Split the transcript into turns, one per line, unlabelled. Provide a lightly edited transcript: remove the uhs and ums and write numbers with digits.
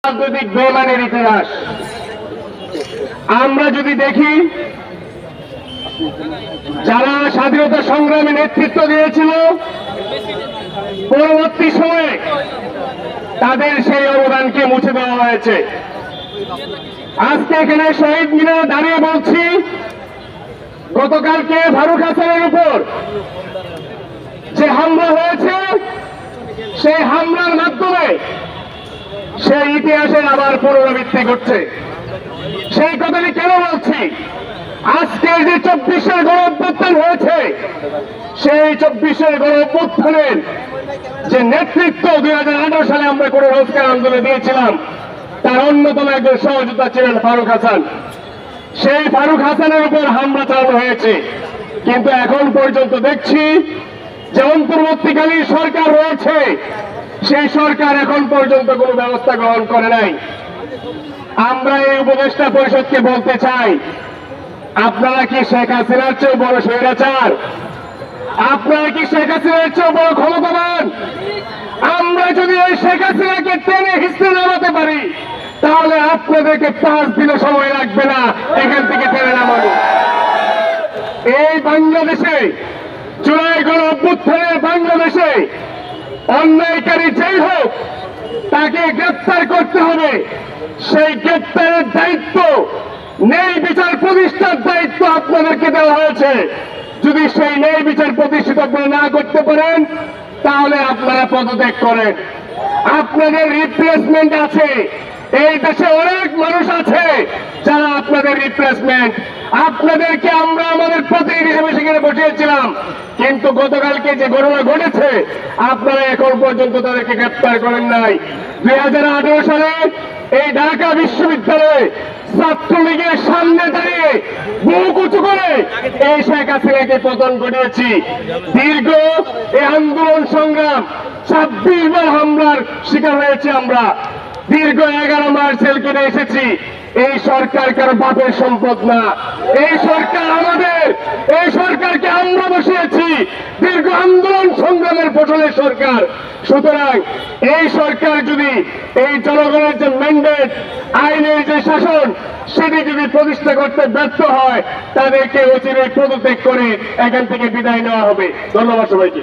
রাজনৈতিক বেইমানের ইতিহাস আমরা যদি দেখি, যারা স্বাধীনতা সংগ্রামে নেতৃত্ব দিয়েছিল পরবর্তী সময়ে তাদের সেই অবদানকে মুছে দেওয়া হয়েছে। আজকে এখানে শহীদ মিনারে দাঁড়িয়ে বলছি, গতকালকে ফারুক হাসানের উপর যে হামলা হয়েছে, সেই হামলার মাধ্যমে সেই ইতিহাসের আবার পুনরাবৃত্তি ঘটছে। সেই কথাটি কেন বলছি? আজকে যে 24-এর গণ অভ্যুত্থান হয়েছে, সেই 24-এর গণ অভ্যুত্থানের যে নেতৃত্ব 2018 সালে আমরা করে রোজগার আন্দোলনে দিয়েছিলাম, তার অন্যতম একজন সহযোদ্ধা ছিলেন ফারুক হাসান। সেই ফারুক হাসানের উপর হামলা চালানো হয়েছে, কিন্তু এখন পর্যন্ত দেখছি যে অন্তর্বর্তীকালীন সরকার রয়েছে, সেই সরকার এখন পর্যন্ত কোনো ব্যবস্থা গ্রহণ করে নাই। আমরা এই উপদেষ্টা পরিষদকে বলতে চাই, আপনারা কি শেখ হাসিনার চেয়ে বড় স্বৈরাচার? আপনারা কি শেখ হাসিনার চেয়ে বড় ক্ষমতাবান? আমরা যদি এই শেখ হাসিনাকে টেনে হিস্ট্রি নামাতে পারি, তাহলে আপনাদেরকে 5 দিনও সময় লাগবে না এখান থেকে টেনে নামানো। এই বাংলাদেশে, জুলাই গণ অভ্যুত্থানের বাংলাদেশে অন্যায়কারী যেই হোক, তাকে গ্রেফতার করতে হবে। সেই গ্রেফতারের দায়িত্ব, ন্যায় বিচার প্রতিষ্ঠার দায়িত্ব আপনাদেরকে দেওয়া হয়েছে। যদি সেই ন্যায় বিচার প্রতিষ্ঠিত আপনারা না করতে পারেন, তাহলে আপনারা পদত্যাগ করেন। আপনাদের রিপ্লেসমেন্ট আছে, এই দেশে অনেক মানুষ আছে যারা আপনাদের রিপ্লেসমেন্ট। আপনাদেরকে আমরা আমাদের প্রতিনিধি হিসেবে সেখানে বসিয়েছিলাম, কিন্তু গতকালকে যে ঘটনা ঘটেছে, আপনারা এখন পর্যন্ত তাদেরকে গ্রেপ্তার করেন নাই। 2018 সালে এই ঢাকা বিশ্ববিদ্যালয়ে ছাত্রলীগের সামনে দাঁড়িয়ে বুক উঁচু করে এই শেখ হাসিনাকে পতন ঘটিয়েছি। দীর্ঘ এই আন্দোলন সংগ্রাম 26 বার হামলার শিকার হয়েছে আমরা। দীর্ঘ 11 মাস জেল কেটে এসেছি। এই সরকার কারো বাপের সম্পদ না, এই সরকার আমাদের। এই সরকারকে আমরা বসিয়েছি, দীর্ঘ আন্দোলন সংগ্রামের ফসলের সরকার। সুতরাং এই সরকার যদি এই জনগণের যে ম্যান্ডেট, আইনের যে শাসন, সেটি যদি প্রতিষ্ঠা করতে ব্যর্থ হয়, তাদেরকে অচিরেই পদত্যাগ করে এখান থেকে বিদায় নেওয়া হবে। ধন্যবাদ সবাইকে।